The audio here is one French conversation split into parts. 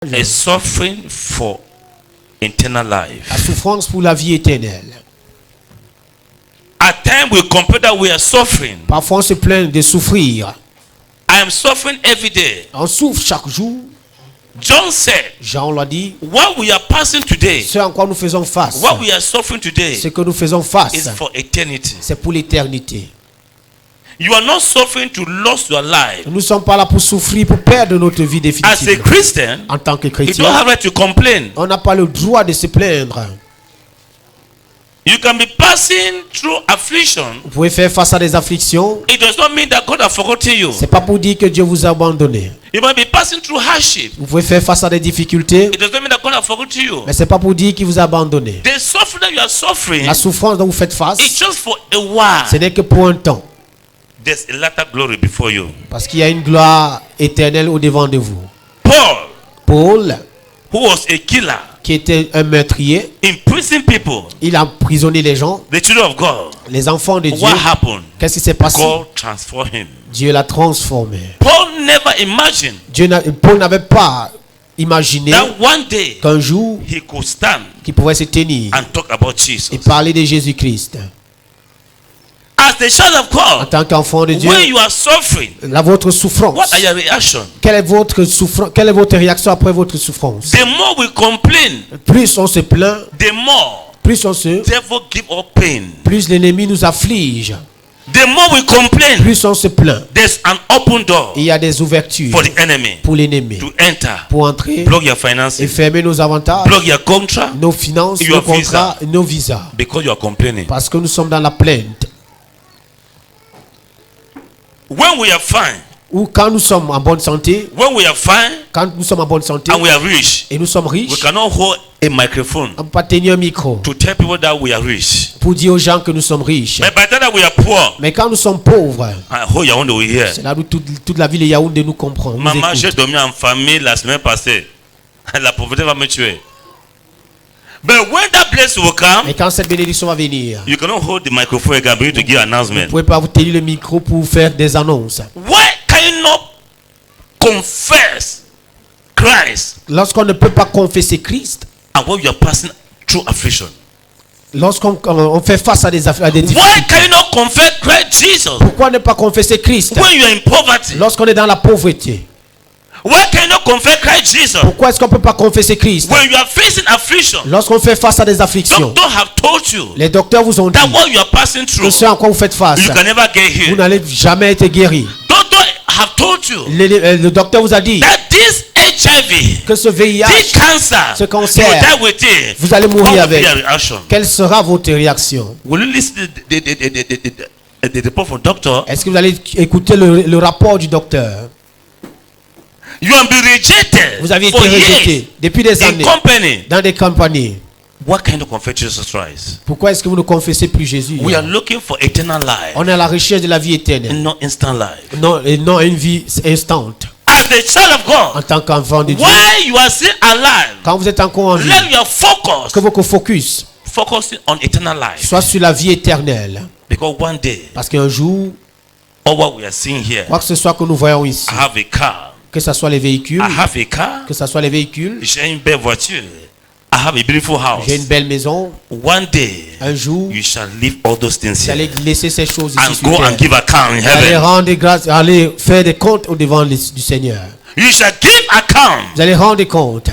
A suffering for eternal life. La souffrance pour la vie éternelle. At times we compare that we are suffering. Parfois on se plaint de souffrir. I am suffering every day. On souffre chaque jour. John said, Jean l'a dit. what we are passing today, Ce en quoi nous faisons face. what we are suffering today, Ce que nous faisons face. is for eternity. C'est pour l'éternité. You are not suffering to lose your life. Nous ne sommes pas là pour souffrir, pour perdre notre vie As a définitive. Christian, En tant que you don't chrétien, have right to complain. on n'a pas le droit de se plaindre. You can be passing through affliction. Vous pouvez faire face à des afflictions. It does not mean that God has forgotten you. C'est pas pour dire que Dieu vous a abandonné. You might be passing through hardship. Vous pouvez faire face à des difficultés. It does not mean that God has forgotten you. Mais c'est pas pour dire qu'il vous a abandonné. The suffering that you are suffering La souffrance dont vous faites is face, just for a while. ce n'est que pour un temps. There's a latter glory before you. Parce qu'il y a une gloire éternelle au devant de vous. Paul, Paul, who was a killer, qui était un meurtrier, imprisoned people, il a emprisonné les gens, the children of God. les enfants de Dieu. What happened? Qu'est-ce qui s'est passé? God transformed him. Dieu l'a transformé. Paul never imagined Paul n'avait pas imaginé that one day qu'un jour, he could stand qu'il pouvait se tenir and talk about Jesus. et parler de Jésus-Christ. As the child of En God, tant qu'enfant de Dieu, when you are suffering, votre souffrance, what are your reactions? quelle est votre réaction après votre souffrance? The more we complain, Plus on se plaint, the more plus on se, devil give us pain. plus l'ennemi nous afflige. The more we complain, Plus on se plaint. there's an open door Il y a des ouvertures for the enemy pour l'ennemi, to enter, pour entrer block your et finances, fermer nos avantages, block your contract, nos finances, Your nos contrats, nos visas. because you are complaining. Parce que nous sommes dans la plainte. When we are fine, Ou quand nous sommes en bonne santé, when we are fine quand nous sommes en bonne santé and we are rich, et nous sommes we riches, cannot hold a microphone on ne peut pas tenir un micro to tell people that we are rich. pour dire aux gens que nous sommes riches. But by the time that we are poor, Mais quand nous sommes pauvres, oh, you want to hear. c'est là où toute la ville de Yaoundé nous comprend. Nous Maman, écoute. j'ai dormi en famille la semaine passée. La pauvreté va me tuer. But when that blessing will come, Et quand cette bénédiction va venir, you cannot hold the microphone again to give vous ne announcement. pouvez pas vous tenir le micro pour faire des annonces. Why can you not confess Christ Lorsqu'on ne peut pas confesser Christ, and when you are passing through affliction? on fait face à des Why difficultés, can you not confess Christ Jesus pourquoi ne pas confesser Christ when you are in poverty? lorsqu'on est dans la pauvreté? Why can you not confess Christ Jesus Pourquoi est-ce qu'on ne peut pas confesser Christ when you are facing affliction? lorsqu'on fait face à des afflictions? Doctors have told you Les docteurs vous ont dit that what you are passing que through, ce à quoi vous faites face, you can never get vous healed. n'allez jamais être guéri. Doctors have told you Le docteur vous a dit that this HIV, que ce VIH, this cancer, ce you cancer, will die with it. vous allez What mourir will be avec. your reaction? Quelle sera votre réaction? Will you listen to the report from doctor? Est-ce que vous allez écouter le rapport du docteur? You have been rejected Vous avez été for years rejeté depuis des in années company. dans des compagnies. What kind of confess Jesus Christ? Pourquoi est-ce que vous ne confessez plus Jésus? We are looking for eternal life, On est à la recherche de la vie éternelle, not instant life. non, et non une vie instante. As the child of En God, tant qu'enfant de Dieu, while you are still alive, quand vous êtes encore en vie, let your focus que votre focus on eternal life. soit sur la vie éternelle. Because one day, Parce qu'un jour, all what we are seeing here, quoi que ce soit que nous voyons ici, I have a car. que ce soit les véhicules, I have a car. que ce soit les véhicules, J'ai une belle voiture. I have a beautiful house. j'ai une belle maison, One day, un jour, you shall leave all those things vous here allez laisser ces choses and ici go sur and terre. give account in Vous allez heaven. rendre grâce, allez faire des comptes au devant du Seigneur. You shall give account. Vous allez rendre des comptes.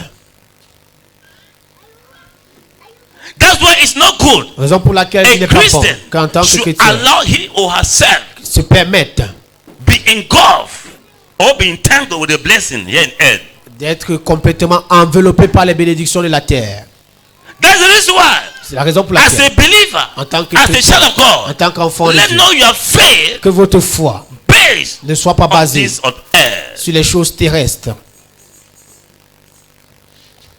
That's why it's not good. Raison pour laquelle il A n'est pas bon Christian qu'en tant que should chrétien allow he or herself se permette be engulfed or be entangled with a blessing here in earth. d'être complètement enveloppé par les bénédictions de la terre. That's the reason why, C'est la raison pour as a laquelle, believer, en tant que as a chrétien, child of en God, tant qu'enfant de let Dieu, know your faith que votre foi based ne soit pas on basée things on earth. sur les choses terrestres.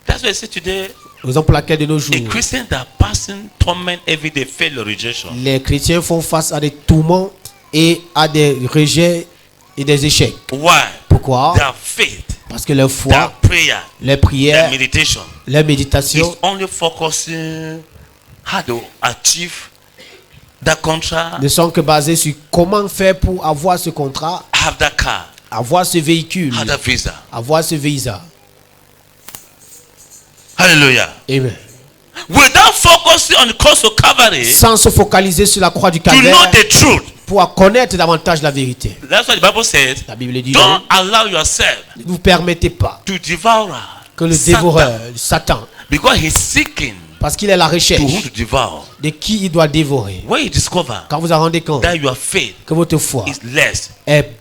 That's why I say today, Raison pour laquelle de nos jours, a Christian that passing torment every day, fail or rejection. les chrétiens font face à des tourments et à des rejets et des échecs. Why? Pourquoi? Their faith, Parce que leur their foi, prayer, les their prières, meditation les is méditations only focusing how to achieve that contract, ne sont que basées sur comment faire pour avoir ce contrat, have that car, avoir ce véhicule, have that visa. avoir ce visa. Hallelujah. Amen. Without focusing on the cross of Calvary, Sans se focaliser sur la croix du to know calvaire, the truth. pour connaître davantage la vérité. That's what the Bible says. La Bible dit, Don't allow yourself ne vous permettez pas to devour que le Satan, dévoreur, Satan, because he's seeking parce qu'il est à la to whom recherche to devour. de qui il doit dévorer. When you discover Quand vous en rendez compte that your faith que votre foi is less est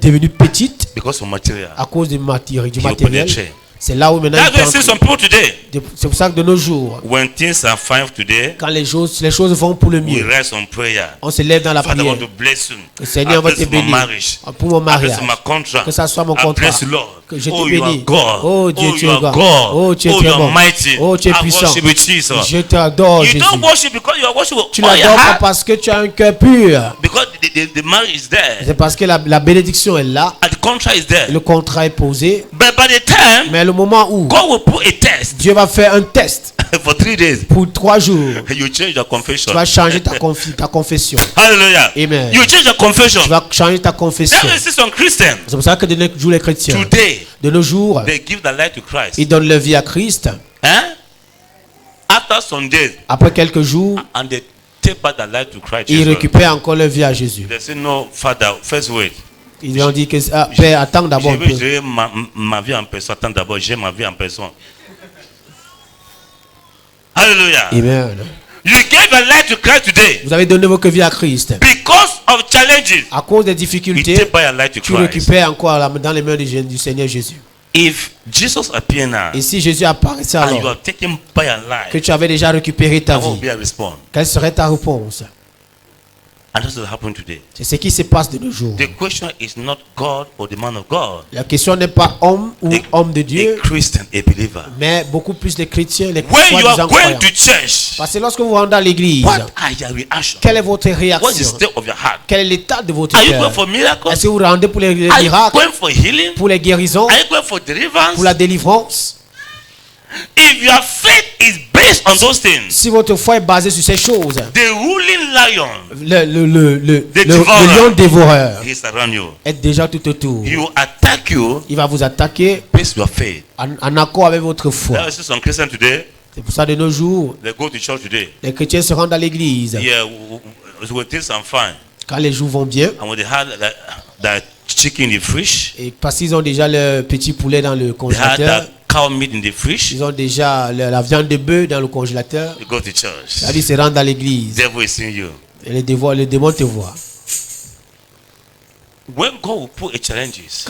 devenue petite because of material, à cause du you matériel, open the chair. c'est là où maintenant That's il why you see peut some people today, entrer. C'est pour ça que de nos jours, when things are fine today, quand les choses vont pour le we mieux, rise on prayer. on se lève dans la Father, I prière. want to bless you. Le Seigneur I va bless te my bénir marriage. pour mon I mariage, bless my contract. que ça soit mon I contrat, bless you, Lord. que je te Oh, you are bénis. God. Oh Dieu, Oh, tu you es are God. God. Oh, tu es Oh, très you are bon. mighty. Oh, tu es I puissant. worship you, Jesus. Je t'adore, You Jésus. don't worship because you are worship with Tu all your l'adores pas heart. parce que tu as un cœur pur. Because the marriage is there. C'est parce que la bénédiction est là, And the contract is there. le contrat est posé. But by the time Mais le moment où God will put a test Dieu va faire un test for 3 days, pour 3 jours, you change your confession. tu vas changer ta confession. Hallelujah. Amen. You change your confession. Tu vas changer ta confession. That is some Christians C'est pour ça que de nos jours, les chrétiens, today, de nos jours, they give their life to Christ. ils donnent leur vie à Christ. Hein? After some days, Après quelques jours, and they take back their life to Christ. ils Jesus. récupèrent encore leur vie à Jésus. They say, no, Father, first wait. Ils ont dit que Père, attends d'abord Je un veux peu. gérer ma vie en personne. Attends d'abord, j'ai ma vie en personne. Hallelujah. Amen. You gave your life to Christ today Vous avez donné votre vie à Christ. because of challenges. À cause des You difficultés, take back your life to tu Christ. récupères encore dans les mains du Seigneur Jésus. If Jesus appear now Et si Jésus apparaissait and you alors, have taken back your que life, tu avais déjà récupéré ta what will vie, be a response? quelle serait ta réponse? And that's what happened today. C'est ce qui se passe de nos jours. The question is not God or the man of God. La question n'est pas homme ou homme de Dieu, A Christian, a believer. mais beaucoup plus les chrétiens, les When you soi-disant are going croyants. to church, Parce que lorsque vous rentrez à l'église, what are your reactions? quelle est votre What is the réaction? state of your heart? Quel est l'état de votre Are you going cœur? for miracles? Est-ce que vous rendez pour les Are you miracles, going for healing? pour les guérisons, Are you going for deliverance? pour la délivrance? If your faith is based on those things, Si votre foi est basée sur ces choses, the ruling lion le devourer. lion dévoreur is around you. est déjà tout autour. He will attack you Il va vous attaquer based on your faith. en accord avec votre foi. There are some Christians today, C'est pour ça de nos jours, they go to church today. les chrétiens se rendent à l'église. Yeah, when things are fine, Quand les jours vont bien, and when they had that chicken in the fridge, et parce qu'ils ont déjà le petit poulet dans le they had congélateur, that cow meat in the fridge, ils ont déjà la viande de bœuf dans le congélateur, you go to church. la vie se rend à l'église. Devil is seeing you. Et le démon te voit. When God will put a challenges,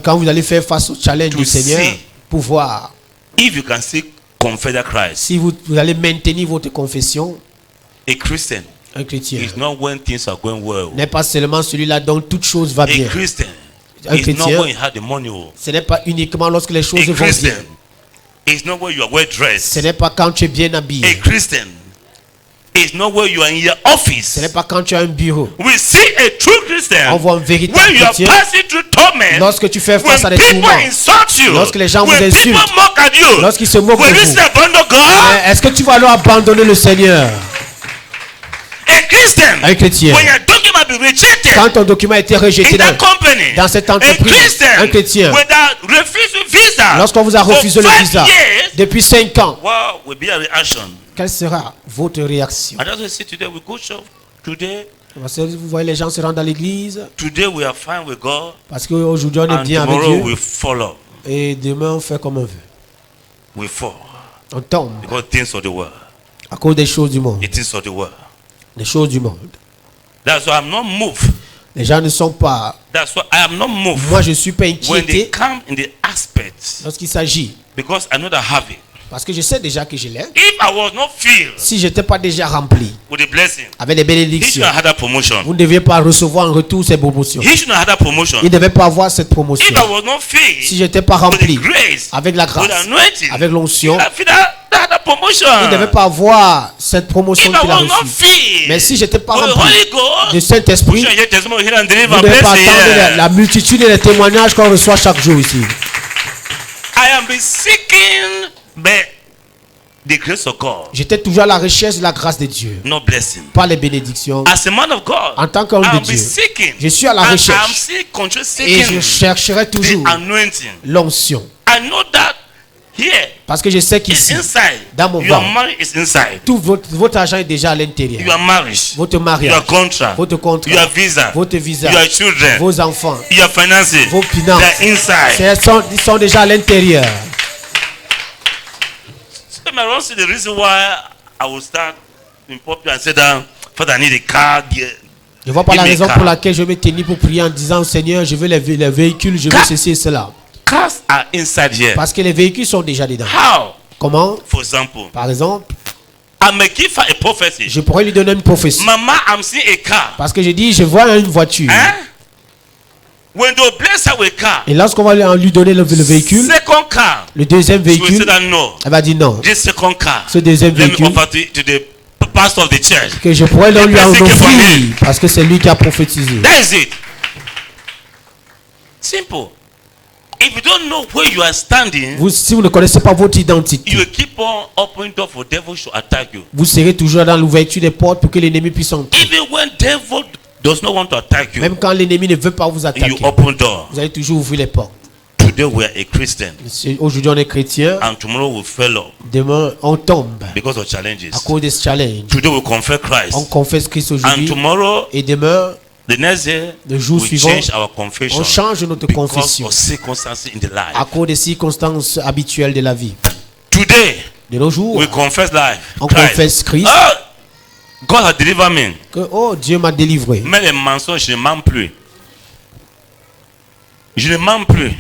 Quand vous allez faire face au challenge To du Seigneur, see. pour voir if you can still confess Christ, si vous allez maintenir votre confession, a Christian un chrétien is not when things are going well. n'est pas seulement celui-là dont toute chose va A bien. Christian Un is not chrétien, when you have the money. ce n'est pas uniquement lorsque les choses A vont Christian bien. is not when you are well Ce dressed. n'est pas quand tu es bien A habillé. Christian is not when you are in your Ce office. n'est pas quand tu as un bureau. We see a true Christian On voit un véritable when you are chrétien passing through torment. lorsque tu fais When face à des people tourments. insult you, Lorsque les gens vous when people insultent. mock at you, Lorsqu'ils se moquent de will you vous. say abandon God? Mais est-ce que tu vas alors abandonner le Seigneur? A Christian, Un chrétien, when your document be rejected quand ton document a été rejeté in that company, dans cette a entreprise, Christian, un chrétien, when that refuse visa, lorsqu'on vous a for refusé le 5 visa years, depuis 5 ans, what will be a reaction? quelle sera votre réaction? And that's what we see today. We go church today. Parce que vous voyez les gens se rendent à l'église Today we are fine with God, parce qu'aujourd'hui on est and bien avec tomorrow Dieu we follow. et demain on fait comme on veut. We fall On tombe because things of the world, à cause des choses du monde. the things of the world. Les choses du monde. That's why I'm not moved. Les gens ne sont pas. That's why I am not moved Moi je ne suis pas when they inquiété come in the aspects, lorsqu'il s'agit. because I know that I have it. Parce que je sais déjà que je l'ai. If I was not filled Si je n'étais pas déjà rempli with the blessing, avec les he should bénédictions, have had that promotion. vous ne deviez pas recevoir en retour ces promotions. He should have had that promotion. Il ne devait pas avoir cette promotion. If I was not Si filled je n'étais pas with the rempli grace, avec la with grâce, the anointing, avec l'onction, I feel that promotion. il ne devait pas avoir cette promotion If I qu'il a was not reçue. filled Mais si je n'étais pas with the rempli Holy Ghost, de Saint-Esprit, you should hear testimony here and vous deliver ne devez and pas bless attendre here. la multitude et les témoignages qu'on reçoit chaque jour ici. I am be seeking the grace of God, J'étais toujours à la recherche de la grâce de Dieu, not blessing. pas les bénédictions. As a man of God, En tant qu'homme I de am be Dieu, seeking. je suis à la And recherche. I'm still Et je seeking chercherai the toujours anointing. l'onction. I know that here, Parce que je sais It's qu'ici, inside. dans mon Your ventre, marriage is inside. tout votre argent est déjà à l'intérieur. Your marriage, Votre mariage, your contract, votre contrat, your visa, votre visa, your children, vos enfants, your finances, vos finances, they're inside. ils sont déjà à l'intérieur. So I don't see the reason why I will start in popular and say that, Father, I need a car. Je ne vois pas Give la me a raison car. pour laquelle je vais tenir pour prier en disant Seigneur, je veux les véhicules, je veux Car- ceci et cela. Cars are inside here. Parce que les véhicules sont déjà dedans. How? Comment? For example, Par exemple, I may give her a prophecy. je pourrais lui donner une prophétie. Mama, I'm seeing a car. Parce que je dis, je vois une voiture. Hein? When they bless her with car, Et lorsqu'on va lui donner le véhicule, second car, le deuxième she will say véhicule, that no. elle va dire non. This second car, Ce deuxième let me véhicule, offer to the pastor of the church. que je pourrais donc lui en The person came from offrir. Parce que c'est lui qui a prophétisé. That is it. Simple. If you don't know where you are standing, Si vous ne connaissez pas votre identité, you will keep on opening door for devil to attack you. vous serez toujours dans l'ouverture des portes pour que l'ennemi puisse entrer. Even when devil does not want to attack you, Même quand l'ennemi ne veut pas vous you attaquer, open door. vous allez toujours ouvrir les portes. Today we are a Christian, Aujourd'hui on est chrétien, and tomorrow we fail up demain on tombe because of à challenges. cause de ce challenge. Today we confess On Christ, confesse Christ and aujourd'hui tomorrow, et demain the next day, le jour we suivant, change our confession on change notre because confession of circumstances in the à life. cause des circonstances habituelles de la vie. Today De nos jours, we confess life. on Christ. confesse Christ Oh, God has delivered me. que oh Dieu m'a délivré. Mais les mensonges, je ne mens plus. Je ne mens plus.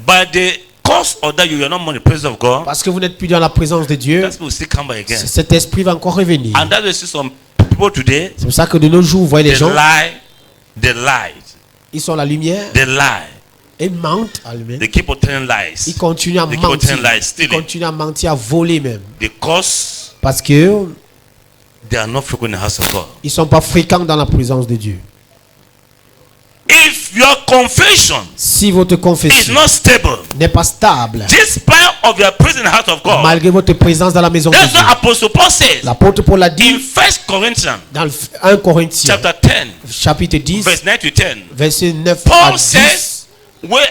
By the cause of that, you are not more in the presence of God. Parce que vous n'êtes plus dans la présence de Dieu, That's why we still come back again. cet esprit va encore revenir. And that is some people today, C'est pour ça que de nos jours, vous voyez les gens, they lie, ils sont la lumière, they lie. ils mentent à eux-mêmes. They keep on telling lies. Ils continuent à They keep on mentir. telling lies, Ils stealing. continuent à mentir, à voler même. Because Parce que they are not frequent in the house of God. ils sont pas fréquents dans la présence de Dieu. If your confession Si votre is confession not stable, n'est pas stable, despite of your presence in the house of God, malgré votre présence dans la maison de that's Dieu, what Apostle Paul says l'apôtre Paul a in dit 1 Corinthians dans le 1 Corinthiens, chapter 10, chapitre 10, verse 9 to 10. verset 9 à Paul 10, says, with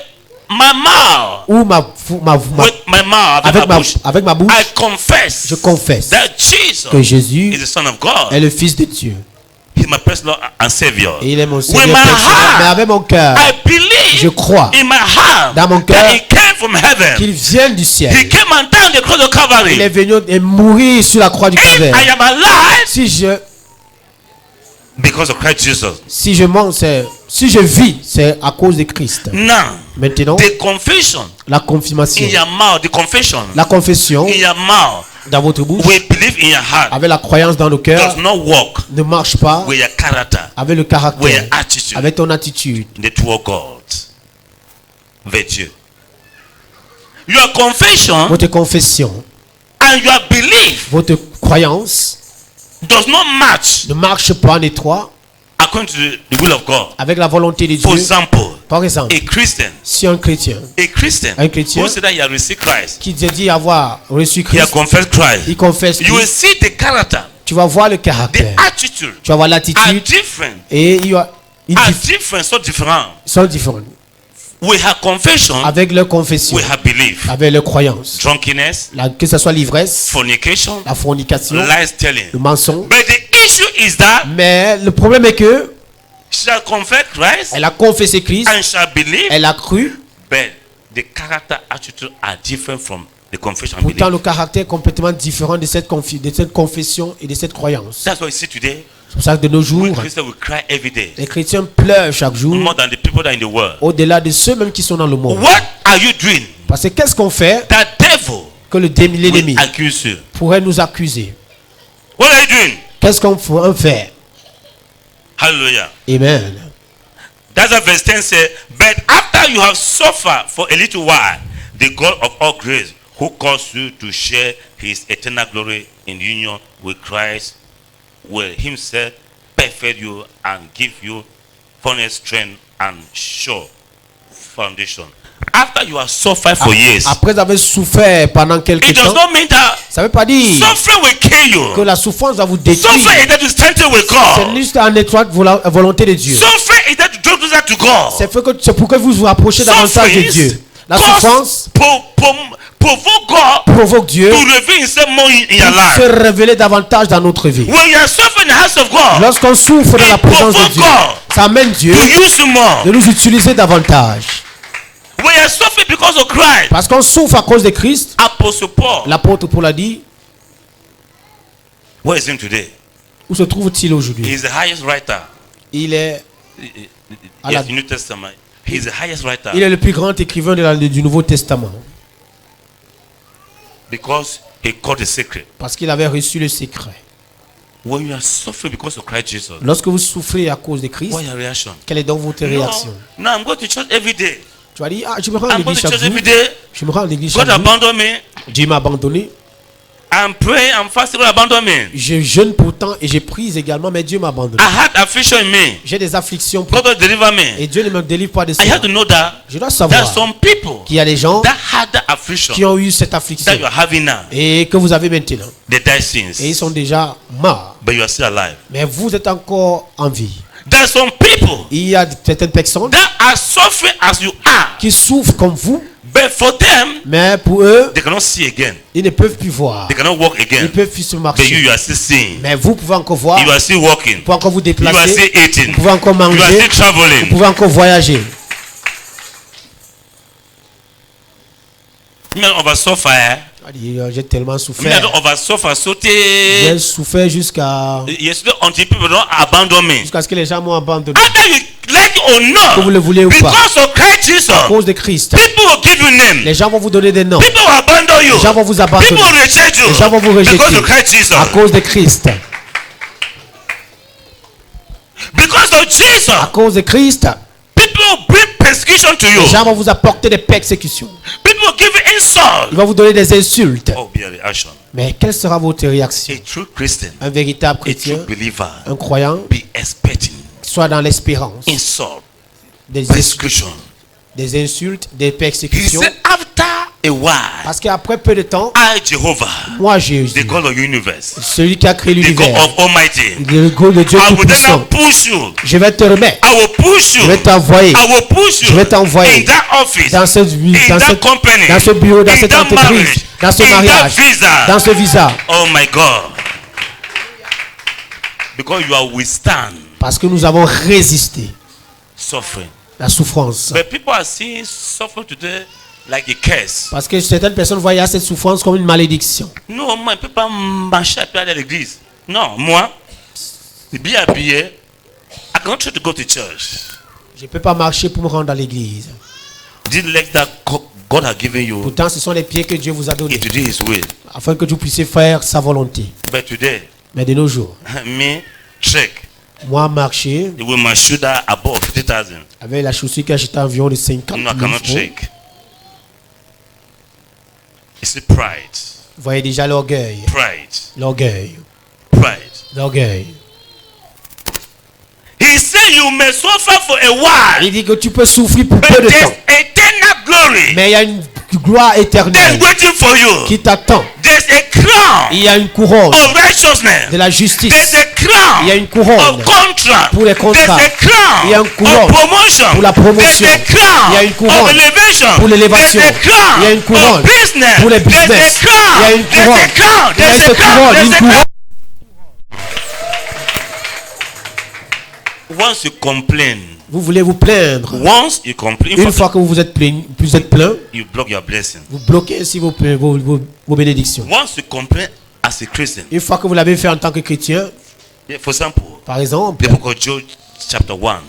my mouth, où with my mouth, avec ma bouche, I confess je confesse that Jesus que Jésus is the Son of God. est le Fils de Dieu. He's my personal and Savior. Et il est mon With Seigneur my personnel. Mais heart, avec mon cœur, I believe je crois in my heart dans mon cœur that He came from heaven. qu'il vient du ciel. He came and died on the cross of Calvary. Il est venu et mourir sur la croix du If Calvaire. I am alive because of Christ Jesus. Si je vis, c'est à cause de Christ. Now, Maintenant, the confession la confirmation, in your mouth, the confession la confession in your mouth, dans votre bouche, we believe in your heart, avec la croyance dans le cœur, does not work ne marche pas with your character, avec le with your caractère, attitude, avec ton attitude. the toward God. Virtue. Your confession Votre confession, and your belief votre croyance does not match ne marche pas en étroit according to the will of God. avec la volonté de For Dieu. example, Par exemple, a Christian si un chrétien who chrétien said that he has received Christ, qui te dit avoir reçu he has Christ, confessed Christ, il confesse you will Christ, see the character, tu vas voir le the caractère, attitude tu vas voir are l'attitude different, et ils so different. sont différents. We have confession, Avec leur confession, we have belief. avec leur croyance, Drunkenness, que ce soit l'ivresse, fornication, la fornication, lies telling. le mensonge. But the issue is that Mais le problème est que she shall confess Christ elle a confessé Christ, and shall believe, elle a cru, but the character attitude are different from the confession and pourtant belief. le caractère est complètement différent de cette confession et de cette croyance. That's why you see today, C'est pour ça que de nos jours, Christians will cry every day, les chrétiens pleurent chaque jour, more than the people that are in the world. au-delà de ceux même qui sont dans le monde. What are you doing Parce que qu'est-ce qu'on fait that devil que l'ennemi will accuse you? pourrait nous accuser? What are you doing? Qu'est-ce qu'on fait? Hallelujah. Amen. That's what verse 10 says. But after you have suffered for a little while, the God of all grace, who calls you to share his eternal glory in union with Christ, will himself perfect you and give you fullness, strength, and sure foundation. After you have suffered for years, Après avoir souffert pendant quelques it does temps, not mean that ça ne veut pas dire suffering will kill que you. la souffrance va vous détruire. Suffering is there to strengthen with C'est God. juste en étroite volonté de Dieu. Suffering is there to draw closer to God. C'est pour que vous vous rapprochez davantage de Dieu. La cause, souffrance provoke God provoque Dieu to reveal himself more in your pour life. se révéler davantage dans notre vie. When you are suffering in the house of God, Lorsqu'on souffre dans la présence de Dieu, ça amène Dieu to use you more. de nous utiliser davantage. When you are suffering because of Christ, Parce qu'on souffre à cause de Christ, Apostle Paul, l'apôtre Paul a dit, where is he today? où se trouve-t-il He aujourd'hui? is the highest writer. Il est à la- Yes, the New Testament. He is the highest writer il est le plus grand écrivain du Nouveau Testament. because he caught the secret. Parce qu'il avait reçu le secret. When you are suffering because of Christ Jesus, Lorsque vous souffrez à cause de Christ, what is your reaction? quelle est donc votre réaction? No, I'm going to church every day. Tu vas dire, ah, je me rends à I'm going l'église to chaque church jour. every day. Je me rends à l'église God chaque jour. abandoned me. Dieu m'a abandonné. I'm praying, I'm fasting, God abandoned me. Je jeûne pourtant et j'ai prise également, mais Dieu m'a abandonné. I had affliction in me. J'ai des afflictions God will deliver me. et Dieu ne me délivre pas de I cela. have to know that Je dois there savoir are some people qu'il y a des gens that had that affliction qui ont eu cette affliction that you are having now. et que vous avez maintenant. They died Et ils since, sont déjà morts. but you are still alive. Mais vous êtes encore en vie. There are some people Il y a certaines personnes that are suffering as you are, qui souffrent comme vous, but for them, mais pour eux, they cannot see again. ils ne peuvent plus voir. They cannot walk Ils ne again. peuvent plus se But marcher. you are still seeing. Mais vous pouvez encore voir, You vous are still walking. pouvez encore vous You are déplacer, still vous eating. pouvez encore You are manger, still vous traveling. pouvez encore voyager. Me, on va souffrir. J'ai tellement Me, souffert. on va souffrir, sauter. J'ai souffert jusqu'à Yesterday, until people don't abandon me. ce que les gens m'ont abandonné. Either you like it or Que vous le not, voulez ou pas. because of Christ Jesus, À cause de Christ, people will give you name. les gens vont vous donner des noms. People will abandon you. Les gens vont vous People abandonner. will reject you. Les gens vont vous rejeter. Because of Christ Jesus. À cause de Christ. Because of Jesus. À cause de Christ, People will bring persecution to you. les gens vont vous apporter des persécutions. People will give you insult. Ils vont vous donner des insultes. Oh, be a reaction. Mais quelle sera votre réaction? A true Christian, Un véritable a chrétien, true believer, un croyant, be expecting soit dans l'espérance insult, des insultes, persecution. des He persécutions. said, after a while, Parce qu'après peu de temps, I, Jehovah, moi Jésus, the God of the universe, celui qui a créé the God l'univers, of Almighty, le Dieu I will then Tout-Puissant, push you. je vais te remettre, I will push you. je vais t'envoyer I will push you. Je vais t'envoyer in that office, dans ce, in that company, dans ce bureau, dans in cette that entreprise, marriage, dans ce in that mariage, visa. dans ce visa. Oh my God. Because you are withstand Parce que nous avons résisté suffering. la souffrance. But people are seeing suffering today like a curse. Parce que certaines personnes voient cette souffrance comme une malédiction. Non, moi, je ne peux pas marcher à aller à l'église. Non, moi, bien habillé, I cannot try to go to church. Je ne peux pas marcher pour me rendre à l'église. These legs that God has given you, Pourtant, ce sont les pieds que Dieu vous a donnés it to do His will. afin que vous puissiez faire sa volonté. But today, Mais de nos jours, me, trek moi marcher with my shoulder above 50,000. avec la chaussure qui achète environ de 50 No, I 000 cannot francs, trek. It's a pride. vous voyez déjà l'orgueil. Pride. L'orgueil. Pride. L'orgueil. He said you may suffer for a while, Il dit que tu peux souffrir pour but peu de there's temps. eternal glory Mais il y a une gloire that's éternelle waiting for you. qui t'attend. There's a crown Il y a une couronne of righteousness. de la justice. There's a crown Il y a une couronne of contract. pour les contrats. There's a crown Il y a une couronne of promotion. pour la promotion. There's a crown Il y a une couronne of elevation. pour l'élévation. There's a crown Il y a une couronne of business. pour les There's business. a crown. Il y a une There's couronne. a crown. Il y a There's a cette crown. couronne, There's une a couronne. crown. Once you complain, Vous voulez vous plaindre. once you complain, Une fois que vous êtes plein, you block your blessing. vous bloquez ainsi vos bénédictions. Once you complain as a Christian, Une fois que vous l'avez fait en tant que chrétien, for example, par exemple, the book of Job, chapter 1,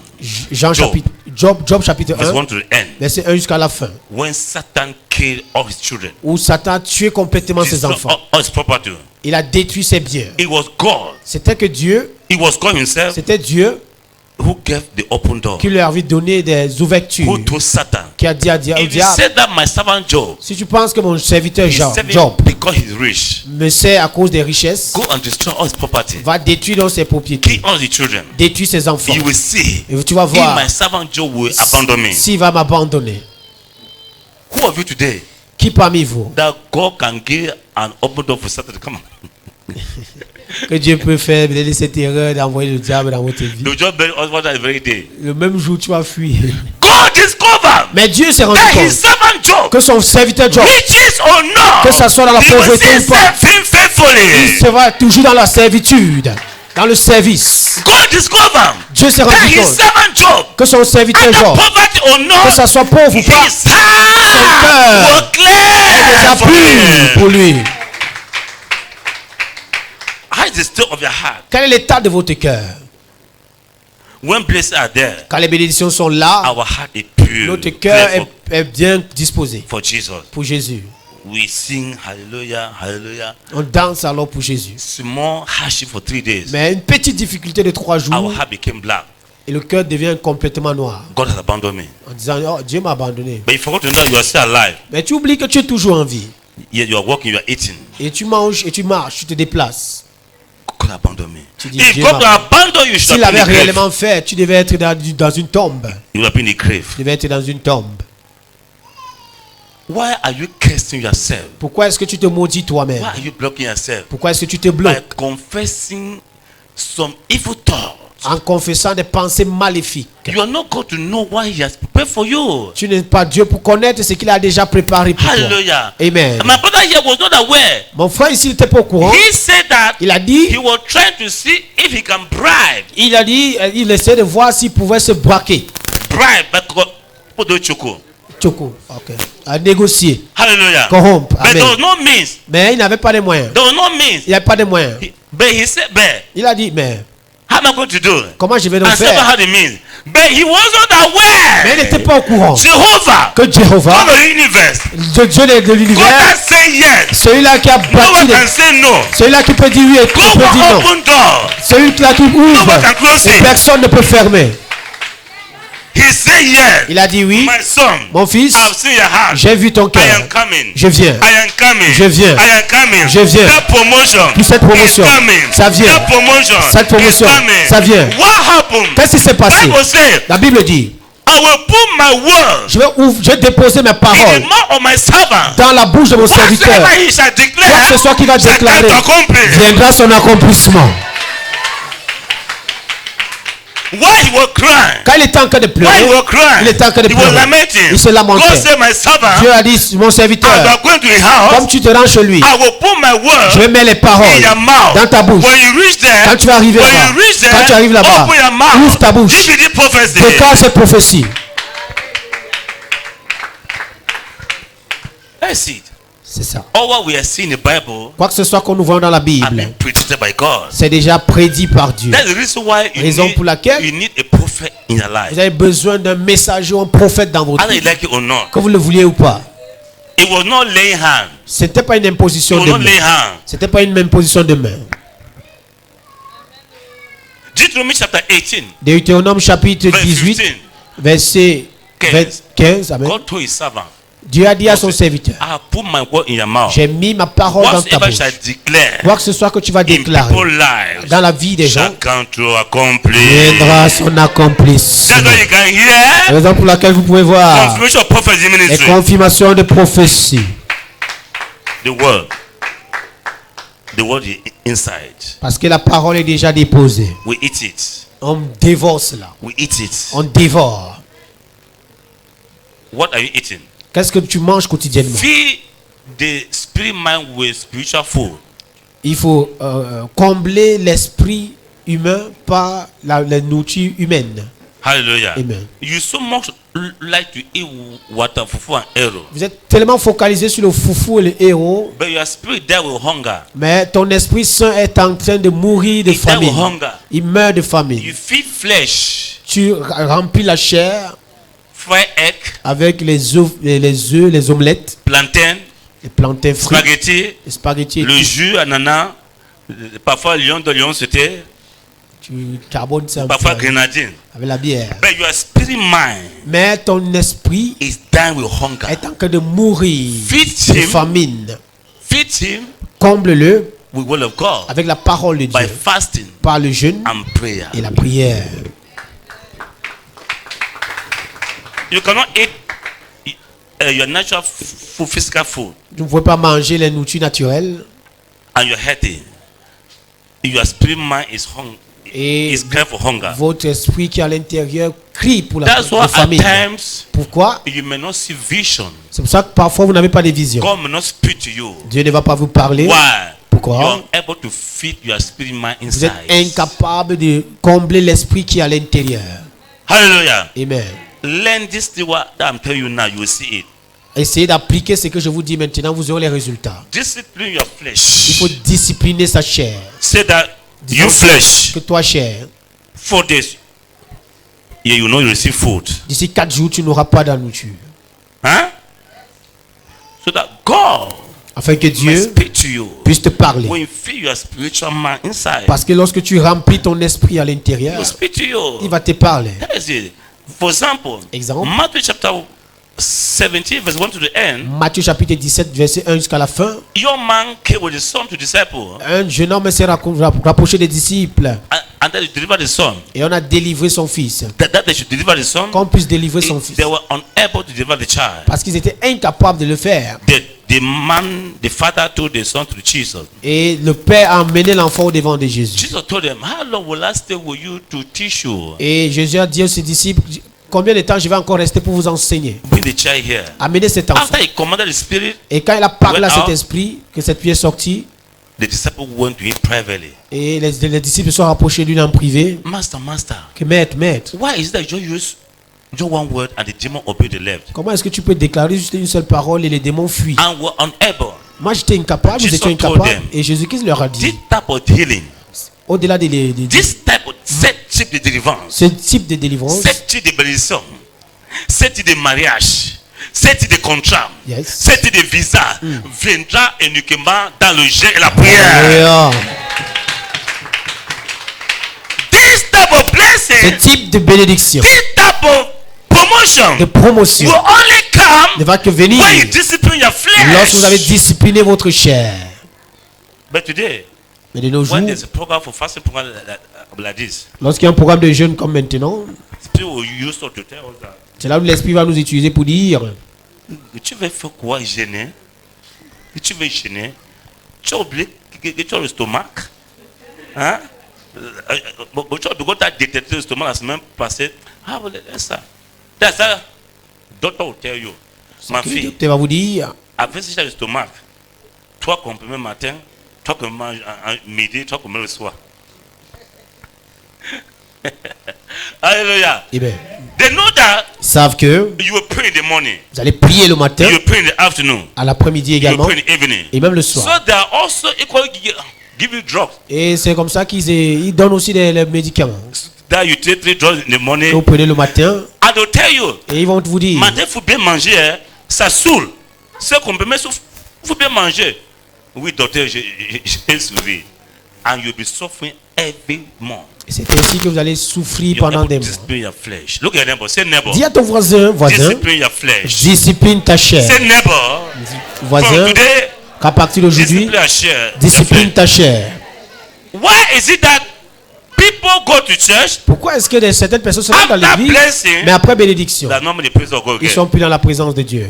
Job chapitre verse 1, 1 to the end, verset 1 jusqu'à la fin, when Satan killed all his children, où Satan a tué complètement ses destroyed enfants. all his property, Il a détruit ses biens. it was God. C'était que Dieu, It was God Himself c'était Dieu who gave the open door, qui leur avait donné des ouvertures, who told Satan, qui a dit au if you diable, said that my servant Job si tu penses que mon serviteur is serving Job because he's rich, me sert à cause des richesses, go and destroy all his property, va détruire donc ses propriétés, kill all the children, détruire ses enfants. you will see Et tu vas if voir my servant Job will abandon me. s'il va m'abandonner. Who of you today Qui parmi vous that God can give an open door for Satan to come? que Dieu peut faire de cette erreur d'envoyer le diable dans votre vie? The job very husband that very day. Le même jour, tu vas fuir. God discovered Mais Dieu s'est rendu that his compte servant Job, que son serviteur Job, riches or not, que ça soit dans la he will pauvreté still ou pas, serve him il faithfully. sera toujours dans la servitude, dans le service. God discovered Dieu s'est that rendu his compte servant Job, que son serviteur either Job, poverty or que not, ça soit pauvre ou pas, his heart cœur was clear déjà for pur him. pour lui. How is the state of your heart? Quel est l'état de votre cœur? When blessings are there, Quand les bénédictions sont là, our heart is pure, notre cœur clear est bien disposé for Jesus. pour Jésus. We sing hallelujah, hallelujah. On danse alors pour Jésus. Small hardship for 3 days. Mais une petite difficulté de 3 Our jours heart became black. et le cœur devient complètement noir. God has abandoned me. En disant, oh, Dieu m'a abandonné. But you forgot to know you are still alive. Mais tu oublies que tu es toujours en vie. Yet you are walking, you are eating. Et tu manges et tu marches, tu te déplaces. God abandoned me. Tu dis, If Dieu God m'a- had abandoned you, you should S'il have been avait in the grave. réellement fait, tu devais être dans une tombe. You would have been in the grave. Tu devais être dans une tombe. Why are you cursing yourself? Pourquoi est-ce que tu te maudis toi-même? Why are you blocking yourself? Pourquoi est-ce que tu te By bloques confessing some evil thoughts. en confessant des pensées maléfiques? You are not going to know why He has prepared for you. Tu n'es pas Dieu pour connaître ce qu'il a déjà préparé pour toi. Hallelujah. Amen. And my brother here was not aware. Mon frère ici n'était pas au courant. He said that Il a dit, he was trying to see if he can bribe. il essaie de voir s'il pouvait se braquer. Bribe, but put the choco. Choco, ok. À négocier, Hallelujah. corrompre. But there Amen. was no means. Mais il n'avait pas de moyens. There was no means. Il n'y avait pas de moyens. But he said, but Il a dit, mais how am I going to do? comment je vais donc I said, faire? how the means. But he wasn't Mais il n'était aware. pas au courant Jehovah, que Jéhovah, God of the universe, le Dieu de God l'univers, that say yes. celui-là qui a No bâti, one can say no. celui-là qui peut dire oui et qui God peut dire will non, open door. celui-là qui No one ouvre can close et it. personne ne peut fermer. He said yes. Il a dit oui, My son, mon fils, I've seen your heart. j'ai vu ton I cœur. am coming. Je viens. I am coming. Je viens. I am coming. Je viens. That promotion. Pour cette promotion. Is coming. Ça vient. That promotion. Cette promotion. Is coming. Ça vient. What happened? Qu'est-ce qui s'est passé? Bible said, La Bible dit, I will put my word je vais déposer mes in the paroles mouth of my servant. dans la bouche de mon serviteur. Whatsoever he shall Quoi que declare, ce soit qu'il va shall come déclarer, to accomplish. viendra son accomplissement. While he was crying, Quand il était en train de while pleurer, he was crying, il était en train de he was pleurer. lamenting. Il se lamentait. God said, my servant, Dieu a dit, mon as you serviteur, are going to his house, comme tu te rends chez lui, I will put my je vais word mettre les paroles in your mouth. dans ta bouche. When you reach there, Quand tu vas arriver when là-bas, you reach there, quand tu arrives là-bas, open your mouth. ouvre ta bouche. Give me the prophecy. Déclare cette prophétie. That's it. C'est ça. All what we are seeing in the Bible Quoi que ce soit qu'on nous voit dans la have Bible, been predicted by God. c'est déjà prédit par Dieu. That's the reason why Raison pour laquelle you need a prophet in your life. vous avez besoin d'un messager ou un prophète dans votre Whether you vie. like it or not. Que vous le vouliez ou pas. It was not laying hand. Ce n'était pas une It imposition was de not main. laying hand. C'était pas une imposition de main. Deuteronomy chapter 18, Deutéronome chapitre verse 18, 15. verset 15. Amen. God told his servant, Dieu a dit à son serviteur, I have put my word in your mouth. j'ai mis ma parole dans ta Whatsoever bouche. shall declare Quoi que ce soit que tu vas in déclarer people's lives dans la vie des gens, shall come to accomplish. viendra son accomplissement. That's why you can La hear raison pour laquelle vous pouvez voir confirmation of prophecy les ministry. confirmations de prophétie. The word. The word is inside. Parce que la parole est déjà déposée. We eat it. On dévore cela. We eat it. On dévore. What are you eating? Qu'est-ce que tu manges quotidiennement? Feed the spirit man with spiritual food. Il faut combler l'esprit humain par la nourriture humaine. Hallelujah. Amen. You so much like to eat water, fufu and arrow. Vous êtes tellement focalisé sur le foufou et le héros, But your spirit there with hunger. mais ton esprit saint est en train de mourir de It there with famine. hunger. Il meurt de You famine. feed flesh, Tu remplis la chair fried egg, avec les œufs, les omelettes, plantain, les plantains frits, spaghetti, les spaghettis, et le tout. jus, ananas, parfois lion de lion c'était, Tu charbonnes ça un parfois peu grenadine. avec la bière. But your spirit mind Mais ton esprit is dying with hunger. est en train de mourir Feed de him, famine. feed him Comble-le with word of God avec la parole de by Dieu, fasting par le jeûne and prayer. et la prière. You cannot eat your natural food, physical food, Tu ne pouvez pas manger les nourritures naturelles and you're healthy. If your spirit mind is Et is crying for hunger. votre esprit qui est à l'intérieur crie pour la That's why at famille. times Pourquoi? you may not see vision. C'est pour ça que parfois vous n'avez pas de vision. God may not speak to you. Dieu ne va pas vous parler. Why? Pourquoi? You're unable to feed your spirit man Vous êtes inside. incapable de combler l'esprit qui est à l'intérieur. Hallelujah. Amen. Learn this thing what I'm telling you now, you will see it. Essayez d'appliquer ce que je vous dis maintenant, vous aurez les résultats. Discipline your Il flesh. faut discipliner sa chair. Say that Disons your flesh que toi, chair, 4 days. Yeah, you know you receive food. d'ici 4 jours, tu n'auras pas de nourriture. Huh? So that God Afin que may Dieu speak to you. puisse te parler. When you feel your spiritual man inside, Parce que lorsque tu remplis ton esprit à he l'intérieur, will speak to il you. va te parler. That is it. For example, Exemple. Matthew chapter 17, verse 1 to the end. Matthieu chapitre 17, verset 1 jusqu'à la fin. Your man came with his son to disciple, Un jeune homme s'est rapproché des disciples and then he delivered the son. et on a délivré son fils. That they should deliver the son. Qu'on puisse délivrer son fils. They were unable to deliver the child. Parce qu'ils étaient incapables de le faire. The father told the son to Jesus. Et le père a emmené l'enfant au devant de Jésus. Jesus told them, how long will I stay with you to teach you? Et Jésus a dit à ses disciples, combien de temps je vais encore rester pour vous enseigner? Bring the child here. Amenez cet enfant. After he commanded the spirit, Et quand il a parlé à Went cet out. esprit, que cette fille est sortie, the disciple went to him privately. et les disciples se sont rapprochés de lui en privé, Master, que maître, why is it that you use just one word and the demon obey the left? comment est-ce que tu peux déclarer juste une seule parole et les démons fuient? And were unable. Moi j'étais incapable, vous Jesus étiez told incapables. them, Et Jésus-Christ leur a This dit, type of healing, au-delà de this type of set type de délivrance, ce type de délivrance, cette type de bénédiction, cette type de mariage, cette type de contrat, Yes. cette type de visa viendra uniquement dans le jeûne et la prière. Alléluia. This type of Ce blessing, type de bénédiction, this type of promotion de promotion, will only come ne va que venir when you discipline your lorsque vous avez flesh. discipliné votre chair. But today, Mais de nos jours, when there's a program for fasting program like this, lorsqu'il y a un programme de jeûne comme maintenant, people use to tell us that c'est là où l'esprit va nous utiliser pour dire, tu veux faire quoi gêner? Tu veux gêner? Tu as oublié que tu as le stomac? Hein? Tu as détecté le stomac la semaine passée. Ah, vous laissez ça. That's ça. Docteur will tell you. Ma que le fille, docteur va vous dire, avec si tu as le stomac, 3 comprimés matin, 3 comprimés midi, 3 comprimés le soir. Alléluia. eh bien, They know that ils savent que you will pray in the morning, vous allez prier le matin, you will pray in the afternoon, à l'après-midi you will également, pray in the evening. et même le So soir. they are also equally give you drugs. Et c'est comme ça qu'ils donnent aussi les médicaments. That you take 3 drugs in the Que vous morning, prenez le matin, and they'll tell you, et ils vont vous dire, matin, il faut bien manger, hein, ça saoule. Ce qu'on peut mettre, il faut bien manger. Oui, docteur, j'ai suivi. And you'll be suffering every month. c'est ainsi que vous allez souffrir You're pendant able des to mois. discipline your flesh. Look at neighbor. Say neighbor. Dis à ton voisin, Discipline your flesh. discipline ta chair. Say neighbor. From Voisin, today, qu'à partir d'aujourd'hui, discipline your share. discipline ta chair. Why is it that people go to church, Pourquoi est-ce que certaines personnes sont dans after l'église, blessing, mais après bénédiction, that normally the praise of God ils again? sont plus dans la présence de Dieu?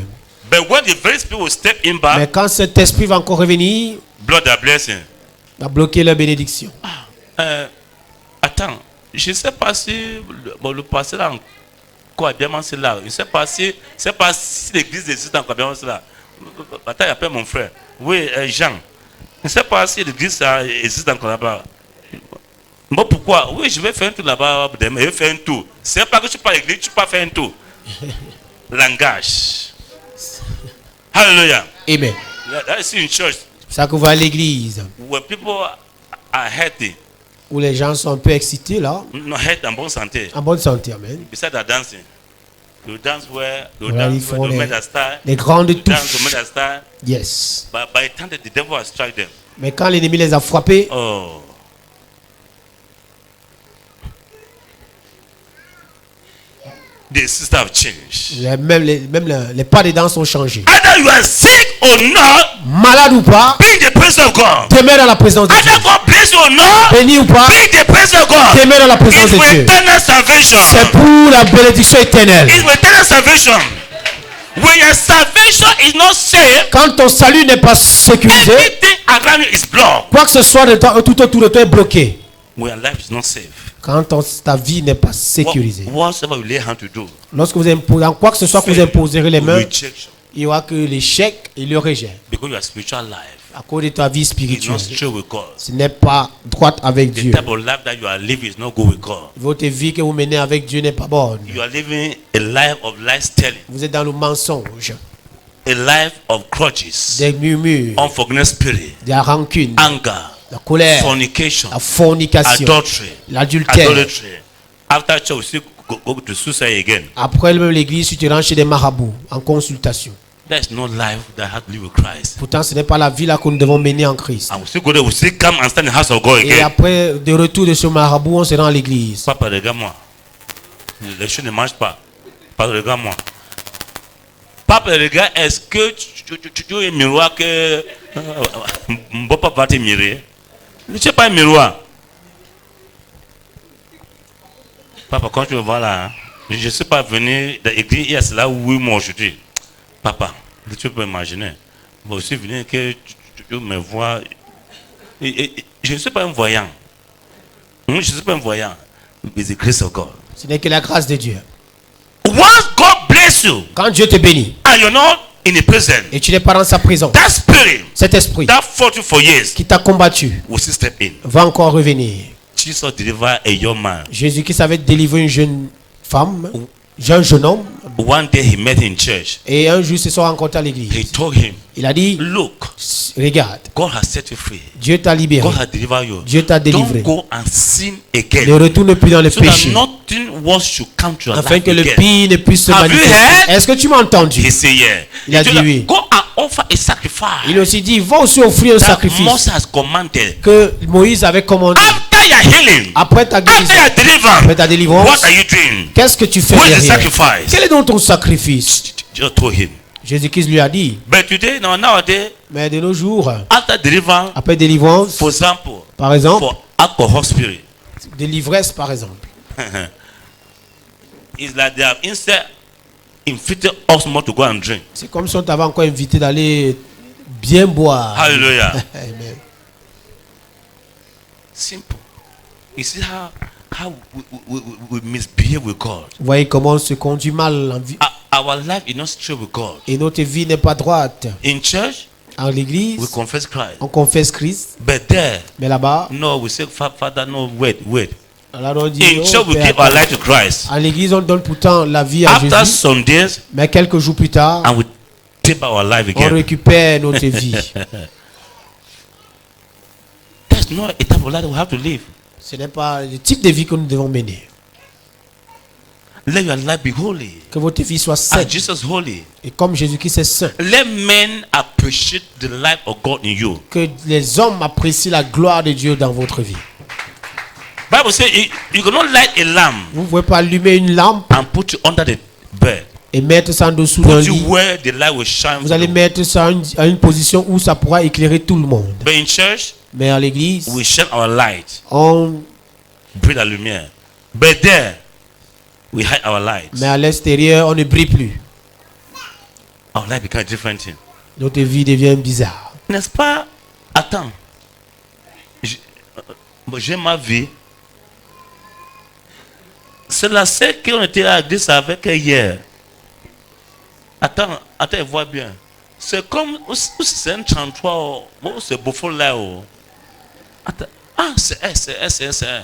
But when the very spirit will step in Mais back, quand cet esprit va encore revenir, blood that blessing. va bloquer leur bénédiction. Attends, je ne sais pas si le passé là encore bien c'est là. Je ne sais pas si l'église existe encore bien c'est là. Attends, il appelle mon frère. Oui, Jean. Je ne sais pas si l'église existe encore là-bas. Bon, pourquoi? Oui, je vais faire un tour là-bas. Je vais faire un tour. C'est pas que tu parles à l'église, tu peux pas faire un tour. Langage. Hallelujah. Amen. That is in church C'est ça qu'on va à l'église, where people are healthy. où les gens sont un peu excités là, Not healthy en bonne santé. en bonne santé, amen. Besides that dancing, you dance where, you Voilà, ils dance font where, you les- make that style, Les grandes you dance to touches. make that style. Yes. But by the time that the devil has struck them, Mais quand l'ennemi les a frappés, oh, the system have changed. même les pas des dents sont changés. Either you are sick or not, Malade ou pas, be in the presence of God. demeure dans la présence de Dieu. Either God bless you or not, Béni ou pas, be in the presence of God. demeure dans la présence It's de for Dieu. eternal salvation. C'est pour la bénédiction éternelle. It's for eternal salvation. When your salvation is not safe, Quand ton salut n'est pas sécurisé, everything around you is blocked. quoi que ce soit de tout autour de toi est bloqué. when your life is not safe, Quand ta vie n'est pas sécurisée. whatever you lay hand to do, Lorsque vous imposez, en quoi que ce soit que vous imposerez les mains, rejection, il y aura que l'échec et le rejet. because your spiritual life À cause de ta vie is spirituelle, not straight with God. ce n'est pas droite avec The Dieu. type of life that you are living is not good with God. Votre vie que vous menez avec Dieu n'est pas bonne. You are living a life of lies telling, Vous êtes dans le mensonge, a life of grudges, des murmures, unforgiveness spirit, de la rancune, anger, la colère, fornication, la fornication, adultery, l'adultère. idolatry. After church, we still go to suicide again. Après même l'église, tu te rends chez des marabouts en consultation. There is no life that has to live with Christ. Pourtant, ce n'est pas la vie là que nous devons mener en Christ. And we still go there, we still come and stand in the house of God Et again. après, de retour de ce marabout, on se rend à l'église. Papa, regarde-moi. Les choses ne marchent pas. Papa, regarde-moi. Papa, regarde, est-ce que tu as un miroir que mon papa va te mirer? Ne sais pas un miroir. Papa, quand tu me vois là, hein, je ne suis pas venu dans l'église hier, c'est là où moi aujourd'hui. Papa, tu peux imaginer. Moi aussi venu que tu me vois. Je ne suis pas un voyant. Je ne suis pas un voyant. It's the grace of God. Ce n'est que la grâce de Dieu. Once God bless you Quand Dieu te bénit and you're not in the prison, et tu n'es pas dans sa prison, that spirit cet esprit that fought you for years qui t'a combattu will still step in. va encore revenir. Jesus delivered a young man. Jésus-Christ avait délivré une jeune femme, un jeune homme, One day he met in church. et un jour ils se sont rencontrés à He l'église. told him, Il a dit, look, regarde, God has set you free. Dieu t'a libéré, God has delivered you. Dieu t'a délivré. Don't go and sin Ne again. retourne plus dans le So that péché, nothing worse should come to your afin life que le again. pire ne puisse se Have you manifester. heard? Est-ce que tu m'as entendu? He said, yeah. Il a He told dit her, oui. go and offer a sacrifice. Il a aussi dit, va aussi offrir un That sacrifice Moses has commanded. que Moïse avait commandé. After your healing, Après ta after guérison, your après ta deliverance, délivrance, what are you doing? qu'est-ce que tu fais What is the derrière? sacrifice? Quel est donc ton sacrifice? Just told him. Jésus-Christ lui a dit, But today, nowadays, mais de nos jours, after deliverance, après délivrance, for example, par exemple, for alcohol spirit, de l'ivresse par exemple, it's like they have instead inflicted us more to go and drink. c'est comme si on t'avait encore invité d'aller bien boire. Hallelujah. Amen. Simple. You see how we misbehave with God. Vous voyez comment on se conduit mal en vie. Our life is not straight with God. Et notre vie n'est pas droite. In church, En we l'église, confess Christ. on confesse Christ, But there, mais là-bas, no, we say, Father, no, wait. alors on dit, In oh, church, we Père, give our life to Christ. en l'église, on donne pourtant la vie à After Jésus, some days, mais quelques jours plus tard, and we take back our life on again. récupère notre vie. That's not a type of life we have to live. Ce n'est pas le type de vie que nous devons mener. Let your life be holy. Que votre vie soit And sainte. Jesus holy. Et comme Jésus-Christ est saint, Let men appreciate the life of God in you. que les hommes apprécient la gloire de Dieu dans votre vie. Bible says you cannot light a lamp Vous ne pouvez pas allumer une lampe and put it under the bed. et mettre ça en dessous d'un Put it lit. where the light will shine. Vous allez mettre ça à une position où ça pourra éclairer tout le monde. But in church, Mais à l'église, we shine our light, on, brille la lumière. But there, we hide our light. mais à l'extérieur, on ne brille plus. Our life becomes a different thing. Notre vie devient bizarre. N'est-ce pas? Attends. J'ai ma vie. C'est la seule qu'on était à l'église avec hier. Attends, vois bien. C'est comme, c'est un chantois, c'est beau là. Attends, c'est un.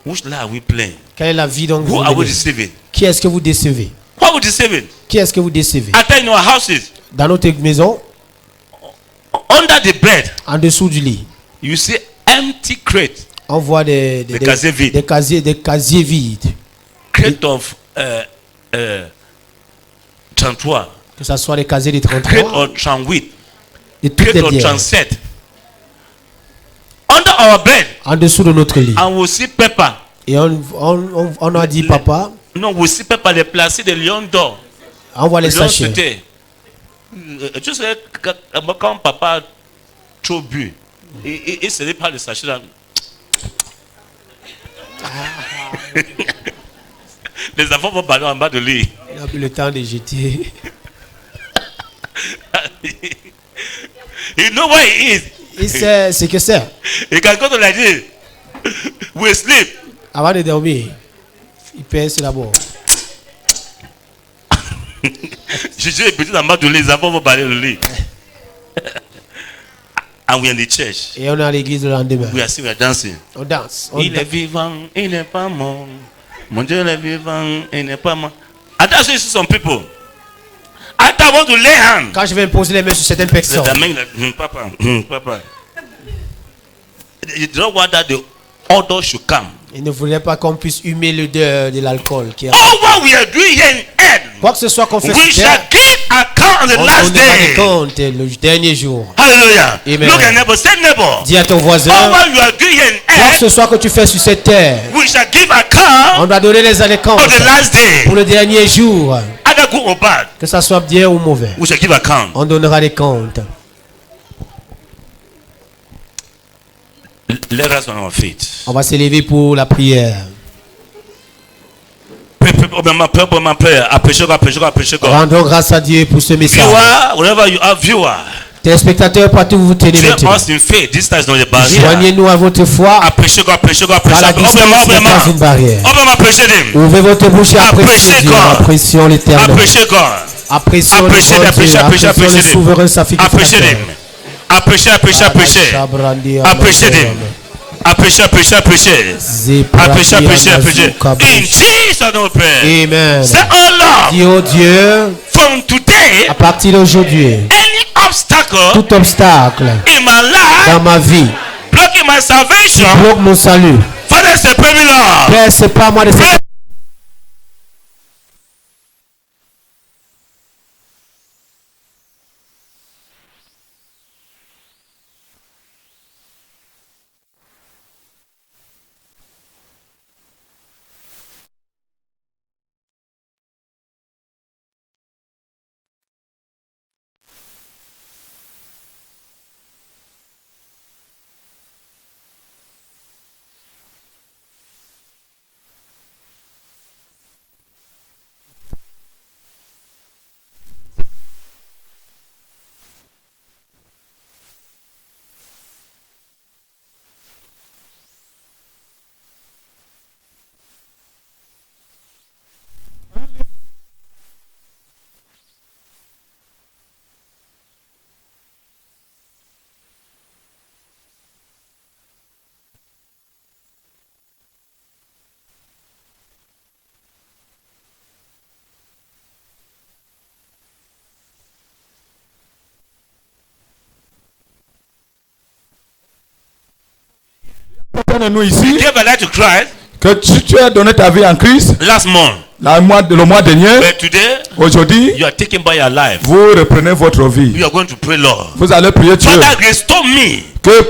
Which lie are we playing? Quelle est la vie dont Who vous are we menez? deceiving? Qui est-ce que vous décevez? Who are we deceiving? Qui est-ce que vous décevez? Attends, in our houses, Dans notre maison, under the bed, en dessous du lit, you see empty crate. on voit des casiers vides. des casiers vides. Crate of chantois. Que ce soit des casiers de Crate 33, of 38. de toutes Crate les of bières. 37. Under our bed. En dessous de notre lit. And we see pepper. Et on a dit, papa, No, we see pepper, les placés de Lion d'or. on voit les Lion sachets. sauté. Tu sais, quand papa a trop bu, il se pas le sachet là. Les enfants vont parler en bas de lui. Il n'a plus le temps de jeter. You know where he is. Il sait ce que c'est. You can go to like this. We sleep. Avant de dormir, il pèse d'abord. Je dis, petit en bas de les enfants vont parler le lit. And we're in the church. Et on est à l'église le lendemain. We are dancing. On danse. Il est vivant, il n'est pas mort. Mon Dieu est vivant, il n'est pas mort. And that's why you see some people. After I want to lay hands. Quand je vais poser les mains sur certaines personnes, Papa. You don't want that the odor should come. il ne voulait pas qu'on puisse humer l'odeur de l'alcool. All what we are doing here in earth, Quoi que ce soit qu'on fait we sur shall terre, give account on the on last donnera des day. comptes le dernier jour. Hallelujah. Amen. Look at neighbor, say neighbor. Dis à ton voisin, All what you are doing here in quoi que earth, ce soit que tu fais sur cette terre, we shall give account on doit donner les comptes on the last day. pour le dernier jour. Either good or bad, Que ça soit bien ou mauvais, we shall give account. on donnera des comptes. Let us on our feet. On va s'élever pour la prière. Pray my prayer. Appreciate God. Rendons grâce à Dieu pour ce message. Viewer, wherever you are, viewer. Téléspectateurs, partout où vous tenez Join maintenant, us in faith. This time is not a barrier. joignez-nous à votre foi. Appreciate God. Par la distance n'est pas une barrière. Appreciate Him. Ouvrez votre bouche et appréciez Appréciez Dieu. God. Apprécions l'Éternel. Appreciate God. Apprécions le Appréciez, grand Dieu. appréciez, Apprécions le appréciez. souverain Appreciate sacrificateur. Him. Appreciate. Appreciate Him. Appreciate. Appreciate. In Jesus' name we pray. Amen. Say, oh Lord, Dis au Dieu, from today, à partir d'aujourd'hui, any obstacle tout obstacle in my life dans ma vie blocking my salvation, bloque mon salut. Father, separate me, Lord. Père, c'est pas moi de faire. Nous ici, Give a life to Christ que tu as donné ta vie en Christ last month, le mois dernier. but today Aujourd'hui, you are taken by your life. vous reprenez votre vie. You are going to pray, Lord. Vous allez prier Dieu Father, restore me. que